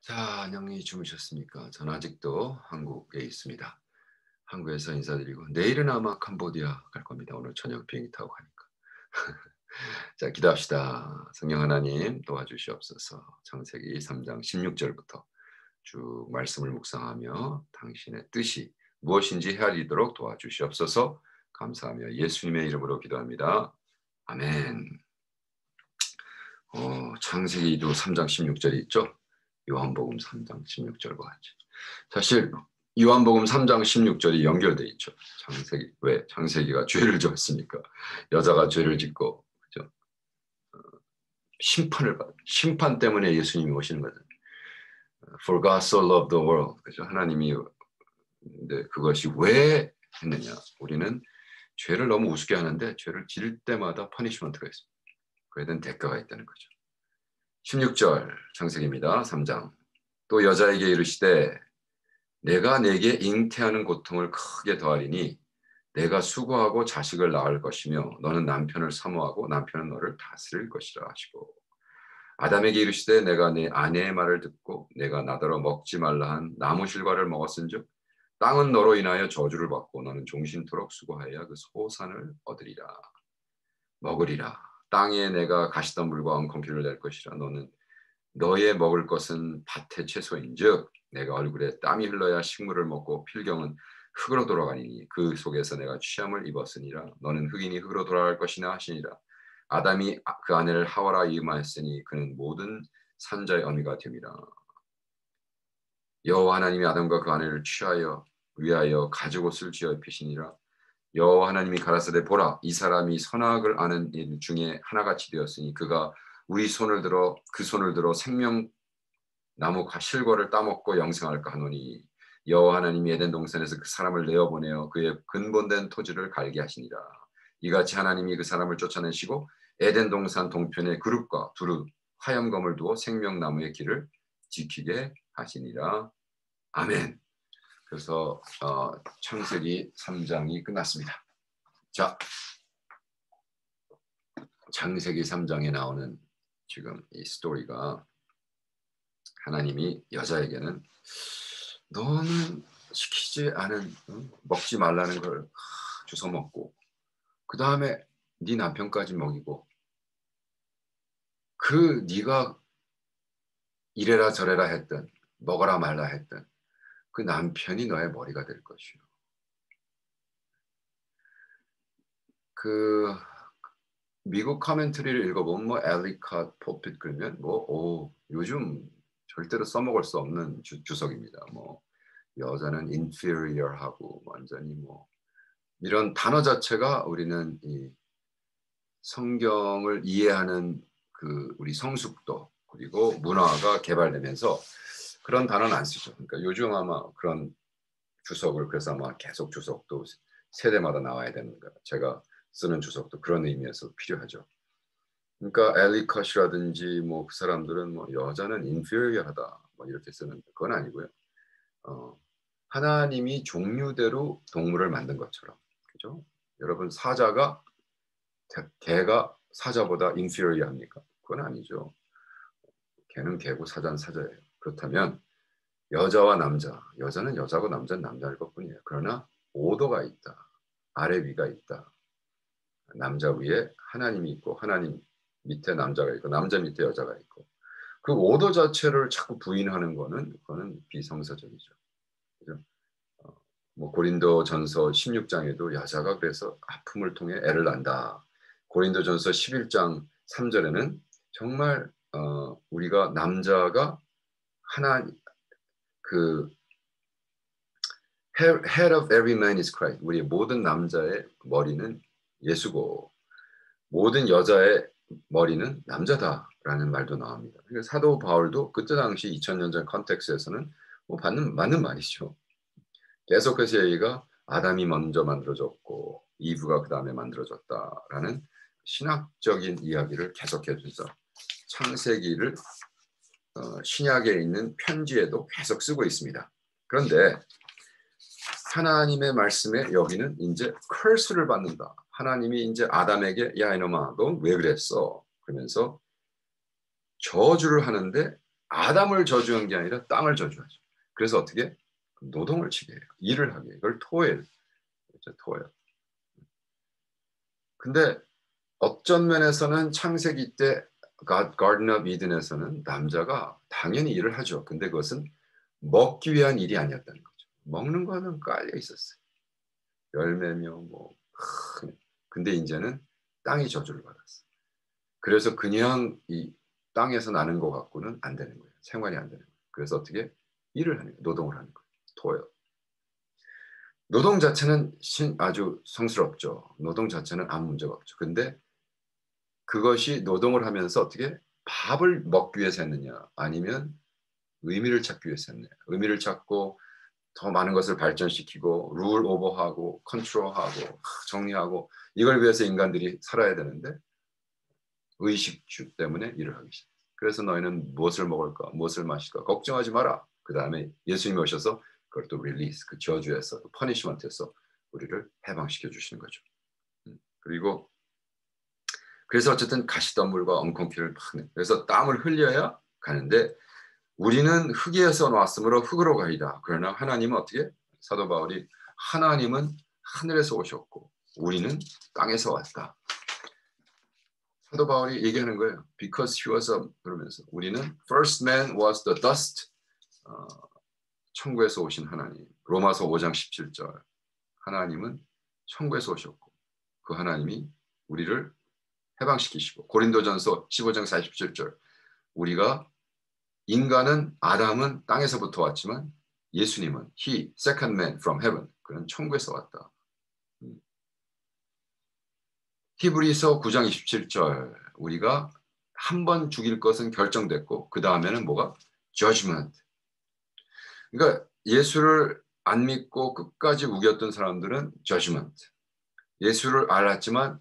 자, 안녕히 주무셨습니까? 저는 아직도 한국에 있습니다. 한국에서 인사드리고 내일은 아마 캄보디아 갈 겁니다. 오늘 저녁 비행기 타고 가니까. 자, 기도합시다. 성령 하나님 도와주시옵소서. 창세기 3장 16절부터 쭉 말씀을 묵상하며 당신의 뜻이 무엇인지 헤아리도록 도와주시옵소서. 감사하며 예수님의 이름으로 기도합니다. 아멘. 창세기도 3장 16절이 있죠. 요한복음 3장 16절과 같이. 사실 요한복음 3장 16절이 연결돼 있죠. 창세기, 왜? 창세기가 죄를 지었으니까. 여자가 죄를 짓고, 그죠? 심판 때문에 예수님이 오시는 거잖아요. For God so loved the world. 그죠? 하나님이, 근데 그것이 왜 했느냐. 우리는 죄를 너무 우습게 하는데 죄를 지을 때마다 퍼니시먼트가 있습니다. 그에 대한 대가가 있다는 거죠. 16절 창세기입니다. 3장. 또 여자에게 이르시되 내가 내게 잉태하는 고통을 크게 더하리니 내가 수고하고 자식을 낳을 것이며 너는 남편을 사모하고 남편은 너를 다스릴 것이라 하시고 아담에게 이르시되 내가 내 아내의 말을 듣고 내가 나더러 먹지 말라 한 나무 실과를 먹었은즉 땅은 너로 인하여 저주를 받고 너는 종신토록 수고하여야 그 소산을 얻으리라. 먹으리라. 땅에 내가 가시덤불과 엉겅퀴를 낼 것이라. 너는 너의 먹을 것은 밭의 채소인즉 내가 얼굴에 땀이 흘러야 식물을 먹고 필경은 흙으로 돌아가니니 그 속에서 내가 취함을 입었으니라. 너는 흙이니 흙으로 돌아갈 것이나 하시니라. 아담이 그 아내를 하와라 이음하였으니 그는 모든 산자의 어미가 됨이라. 여호와 하나님이 아담과 그 아내를 취하여 위하여 가죽옷을 지어 입히시니라. 여호와 하나님이 가라사대 보라 이 사람이 선악을 아는 일 중에 하나같이 되었으니 그가 우리 손을 들어 그 손을 들어 생명 나무 실과를 따먹고 영생할까 하노니 여호와 하나님이 에덴 동산에서 그 사람을 내어 보내어 그의 근본된 토지를 갈게 하시니라. 이같이 하나님이 그 사람을 쫓아내시고 에덴 동산 동편에 그룹과 두루 화염검을 두어 생명나무의 길을 지키게 하시니라. 아멘. 그래서 창세기 3장이 끝났습니다. 자, 창세기 3장에 나오는 지금 이 스토리가 하나님이 여자에게는 너는 시키지 않은 먹지 말라는 걸 주워 먹고 그 다음에 네 남편까지 먹이고 그 네가 이래라 저래라 했던 먹어라 말라 했던 그 남편이 너의 머리가 될 것이요. 그 미국 커멘터리를 읽어보면 뭐 엘리컷 포핏 그러면 요즘 절대로 써먹을 수 없는 주석입니다. 뭐 여자는 inferior하고 완전히 뭐 이런 단어 자체가 우리는 이 성경을 이해하는 그 우리 성숙도 그리고 문화가 개발되면서 그런 단어는 안 쓰죠. 그러니까 요즘 아마 그런 주석을 그래서 아마 계속 주석도 세대마다 나와야 되는 거예요. 제가 쓰는 주석도 그런 의미에서 필요하죠. 그러니까 엘리컷이라든지 뭐 그 사람들은 뭐 여자는 인피리어하다 뭐 이렇게 쓰는데 그건 아니고요. 하나님이 종류대로 동물을 만든 것처럼 그죠? 여러분 사자가 개가 사자보다 인피리어합니까? 그건 아니죠. 개는 개고 사자는 사자예요. 그렇다면 여자와 남자, 여자는 여자고 남자는 남자일 것뿐이에요. 그러나 오도가 있다. 아래 위가 있다. 남자 위에 하나님이 있고 하나님 밑에 남자가 있고 남자 밑에 여자가 있고 그 오도 자체를 자꾸 부인하는 거는 그거는 비성서적이죠. 그죠? 뭐 고린도전서 16장에도 여자가 그래서 아픔을 통해 애를 낳는다. 고린도전서 11장 3절에는 정말 우리가 남자가 하나 그 head of every man is Christ. 우리 모든 남자의 머리는 예수고 모든 여자의 머리는 남자다라는 말도 나옵니다. 그러니까 사도 바울도 그때 당시 2000년 전 컨텍스트에서는 뭐 맞는 말이죠. 계속해서 얘기가 아담이 먼저 만들어졌고 이브가 그 다음에 만들어졌다라는 신학적인 이야기를 계속해 주서 창세기를 신약에 있는 편지에도 계속 쓰고 있습니다. 그런데 하나님의 말씀에 여기는 이제 curse를 받는다. 하나님이 이제 아담에게 야 이놈아 넌 왜 그랬어? 그러면서 저주를 하는데 아담을 저주한 게 아니라 땅을 저주하죠. 그래서 어떻게? 노동을 치게 해요. 일을 하게 해요. 이걸 토일. 토일. 근데 어쩐 면에서는 창세기 때 Garden of Eden에서는 남자가 당연히 일을 하죠. 근데 그것은 먹기 위한 일이 아니었다는 거죠. 먹는 거는 깔려 있었어요. 열매며 뭐. 근데 이제는 땅이 저주를 받았어요. 그래서 그냥 이 땅에서 나는 것 갖고는 안 되는 거예요. 생활이 안 되는 거예요. 그래서 어떻게? 일을 하는 거예요. 노동을 하는 거예요. 토일. 노동 자체는 아주 성스럽죠. 노동 자체는 아무 문제가 없죠. 근데 그것이 노동을 하면서 어떻게 밥을 먹기 위해서 했느냐 아니면 의미를 찾기 위해서 했느냐. 의미를 찾고 더 많은 것을 발전시키고 룰 오버하고 컨트롤하고 정리하고 이걸 위해서 인간들이 살아야 되는데 의식주 때문에 일을 하기 시작해요. 그래서 너희는 무엇을 먹을까 무엇을 마실까 걱정하지 마라. 그 다음에 예수님이 오셔서 그걸 또 릴리스 그 저주에서 퍼니시먼트에서 우리를 해방시켜 주시는 거죠. 그리고 그래서 어쨌든 가시덤불과 엉겅퀴를 파는 그래서 땀을 흘려야 가는데 우리는 흙에서 나왔으므로 흙으로 가이다. 그러나 하나님은 어떻게? 사도 바울이 하나님은 하늘에서 오셨고 우리는 땅에서 왔다. 사도 바울이 얘기하는 거예요. Because he was up 그러면서 우리는 first man was the dust. 천국에서 오신 하나님. 로마서 5장 17절. 하나님은 천국에서 오셨고 그 하나님이 우리를 해방시키시고 고린도전서 15장 47절. 우리가 인간은 아담은 땅에서부터 왔지만 예수님은 he, second man from heaven. 그는 천국에서 왔다. 히브리서 9장 27절. 우리가 한 번 죽일 것은 결정됐고 그 다음에는 뭐가? judgment. 그러니까 예수를 안 믿고 끝까지 우겼던 사람들은 judgment. 예수를 알았지만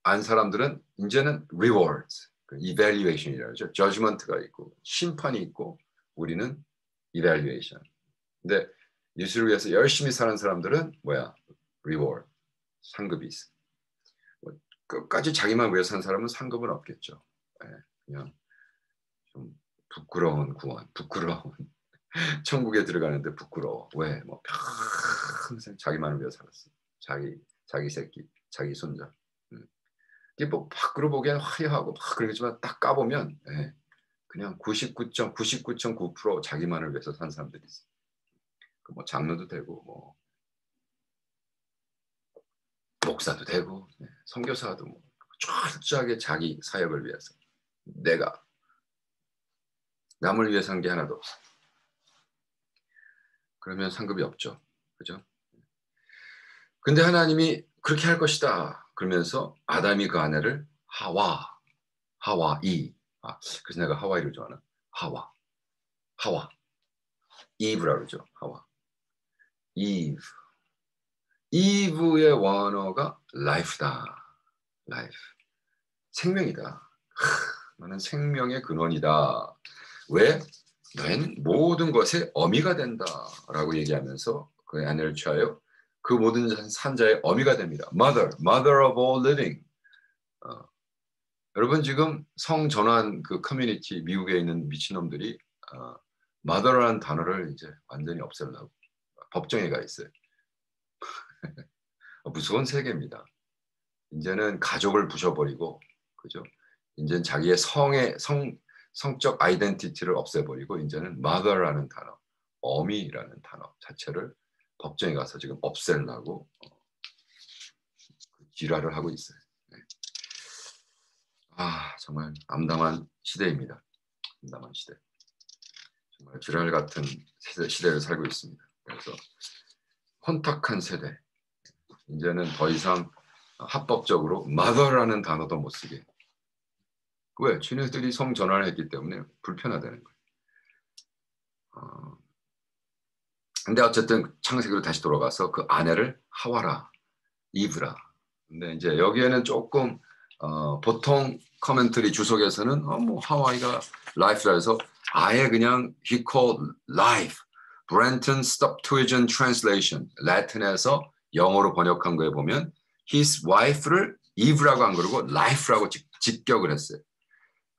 안 사람들은 이제는 reward. evaluation이라고 하죠. judgment가 있고 심판이 있고 우리는 evaluation. 근데 예수를 위해서 열심히 사는 사람들은 뭐야? reward. 상급이 있어. 끝까지 자기만 위해서 산 사람은 상급은 없겠죠. 그냥 좀 부끄러운 구원, 부끄러운 천국에 들어가는데 부끄러워. 왜? 뭐 평생 자기만을 위해 살았어. 자기 새끼, 자기 손자. 이게 뭐 밖으로 보기엔 화려하고 막 그러겠지만 딱 까보면 그냥 99.99.9% 자기만을 위해서 산 사람들이 있어. 뭐 장로도 되고 뭐 목사도 되고 선교사도 뭐 철저하게 자기 사역을 위해서 내가 남을 위해 산 게 하나도 없어. 그러면 상급이 없죠. 그죠? 근데 하나님이 그렇게 할 것이다. 그러면서 아담이 그 아내를 하와이. 그래서 내가 하와이를 좋아하나? 하와. 이브라고 그러죠. 하와. 이브의 원어가 life다. life. 생명이다. 너는 생명의 근원이다. 왜? 너는 모든 것의 어미가 된다라고 얘기하면서 그 아내를 취하여 그 모든 산자의 어미가 됩니다. Mother of all living. 여러분 지금 성전환 그 커뮤니티 미국에 있는 미친놈들이 mother라는 단어를 이제 완전히 없애려고 법정에 가 있어요. 무서운 세계입니다. 이제는 가족을 부셔버리고 그죠? 이제는 자기의 성적 아이덴티티를 없애버리고 이제는 mother라는 단어, 어미라는 단어 자체를 법정에 가서 지금 없애려고 지랄을 하고 있어요. 정말 암담한 시대입니다. 암담한 시대. 정말 지랄 같은 시대를 살고 있습니다. 그래서 혼탁한 세대. 이제는 더 이상 합법적으로 mother라는 단어도 못 쓰게. 왜? 지네들이 성전환을 했기 때문에 불편하다는 거예요. 근데 어쨌든 창세기로 다시 돌아가서 그 아내를 하와라, 이브라. 근데 이제 여기에는 조금 보통 커멘터리 주석에서는 뭐 하와이가 life라 해서 아예 그냥 he called life. Brenton Septuagint Translation, 라틴에서 영어로 번역한 거에 보면 his wife를 eve라고 안 그러고 life라고 직격을 했어요.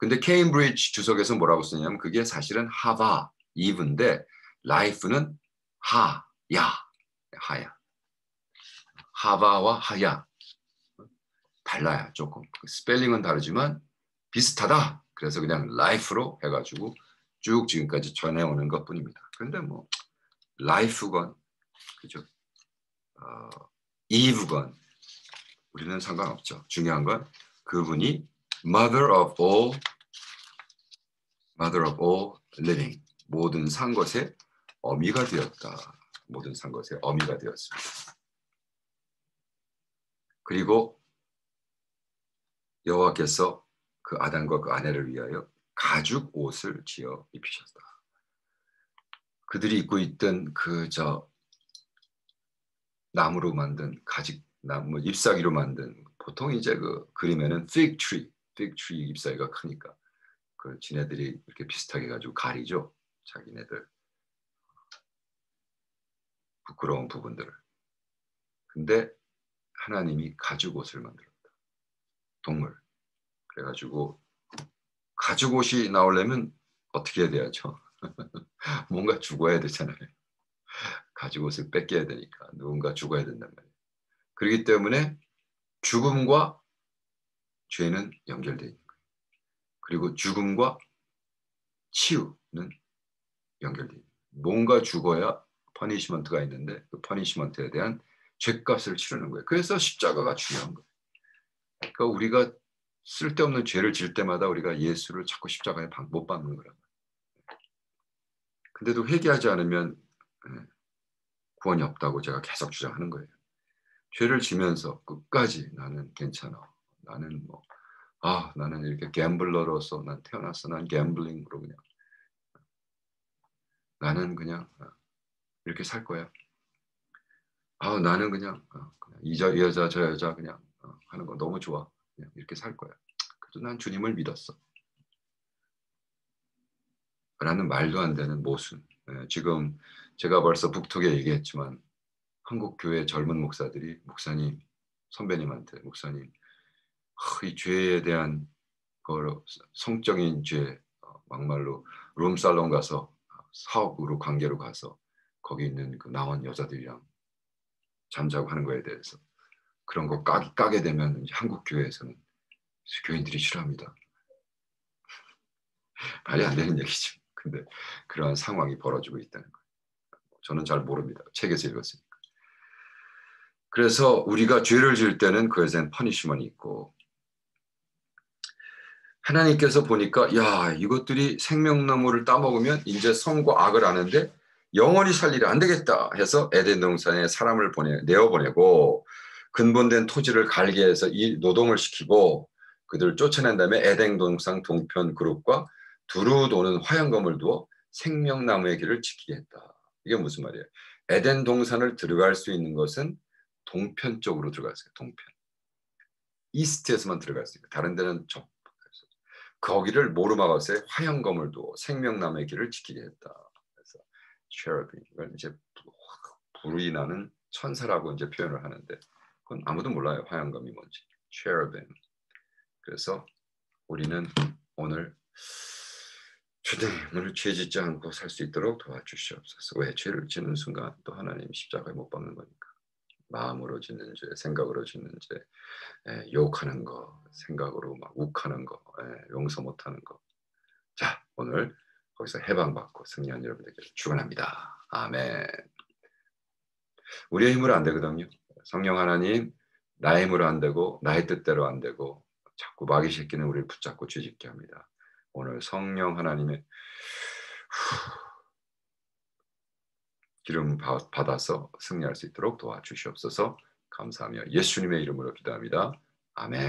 근데 케임브리지 주석에서 뭐라고 쓰냐면 그게 사실은 하바, 이브인데 life는 하야, 하야. 하바와 하야 달라요. 조금 스펠링은 다르지만 비슷하다. 그래서 그냥 life로 해가지고 쭉 지금까지 전해오는 것뿐입니다. 그런데 뭐 life건 그죠? eve건 우리는 상관없죠. 중요한 건 그분이 mother of all living, 모든 산 것의 어미가 되었다. 모든 산 것의 어미가 되었습니다. 그리고 여호와께서 그 아담과 그 아내를 위하여 가죽 옷을 지어 입히셨다. 그들이 입고 있던 나무로 만든 나무 잎사귀로 만든, 보통 이제 그 그림에는 fig tree 잎사귀가 크니까 그 지네들이 이렇게 비슷하게 가지고 가리죠. 자기네들 부끄러운 부분들을. 근데 하나님이 가죽 옷을 만들었다. 동물. 그래가지고 가죽 옷이 나오려면 어떻게 해야 돼야죠? 뭔가 죽어야 되잖아요. 가죽 옷을 뺏겨야 되니까 누군가 죽어야 된단 말이에요. 그렇기 때문에 죽음과 죄는 연결되어 있는 거예요. 그리고 죽음과 치유는 연결되어 있는 거예요. 뭔가 죽어야 퍼니시먼트가 있는데 그 퍼니시먼트에 대한 죄값을 치르는 거예요. 그래서 십자가가 중요한 거예요. 그러니까 우리가 쓸데없는 죄를 질 때마다 우리가 예수를 자꾸 십자가에 못 박는 거란 말이에요. 근데도 회개하지 않으면 구원이 없다고 제가 계속 주장하는 거예요. 죄를 지면서 끝까지 나는 괜찮아. 나는 나는 이렇게 갬블러로서 난 태어났어. 난 갬블링으로 그냥 나는 그냥 이렇게 살 거야. 나는 그냥 이 여자 저 여자 그냥 하는 거 너무 좋아. 그냥 이렇게 살 거야. 그래도 난 주님을 믿었어. 라는 말도 안 되는 모순. 지금 제가 벌써 북톡에 얘기했지만 한국 교회 젊은 목사들이 목사님, 선배님한테 목사님 이 죄에 대한 성적인 죄, 막말로 룸살롱 가서 사업으로 관계로 가서 거기 있는 그 나온 여자들이랑 잠자고 하는 거에 대해서 그런 거 까게 되면 이제 한국 교회에서는 교인들이 싫어합니다. 말이 안 되는 얘기죠. 근데 그러한 상황이 벌어지고 있다는 거예요. 저는 잘 모릅니다. 책에서 읽었으니까. 그래서 우리가 죄를 지을 때는 그에 대한 퍼니시먼이 있고 하나님께서 보니까 야 이것들이 생명나무를 따먹으면 이제 선과 악을 아는데 영원히 살 일이 안 되겠다 해서 에덴 동산에 사람을 내어보내고 근본된 토지를 갈게 해서 이 노동을 시키고 그들을 쫓아낸 다음에 에덴 동산 동편 그룹과 두루 도는 화양검을 두어 생명나무의 길을 지키게 했다. 이게 무슨 말이에요? 에덴 동산을 들어갈 수 있는 것은 동편 쪽으로 들어갔어요. 동편. 이스트에서만 들어갈 수 있어요. 다른 데는 거기를 뭐로 막았어요? 화형검을 두어 생명나무의 길을 지키게 했다. 그래서 cherubim, 이걸 이제 불이 나는 천사라고 이제 표현을 하는데 그건 아무도 몰라요. 화형검이 뭔지. cherubim. 그래서 우리는 오늘 주님을 죄 짓지 않고 살 수 있도록 도와주시옵소서. 왜? 죄를 지는 순간 또 하나님 십자가에 못 박는 거니까. 마음으로 짓는 죄, 생각으로 짓는 죄, 욕하는 거, 생각으로 막 욱하는 거, 용서 못하는 거. 자, 오늘 거기서 해방받고 승리한 여러분들께 축원합니다. 아멘. 우리의 힘으로 안 되거든요. 성령 하나님, 나의 힘으로 안 되고 나의 뜻대로 안 되고 자꾸 마귀 새끼는 우리를 붙잡고 죄짓게 합니다. 오늘 성령 하나님의 기름 받아서 승리할 수 있도록 도와주시옵소서. 감사하며 예수님의 이름으로 기도합니다. 아멘.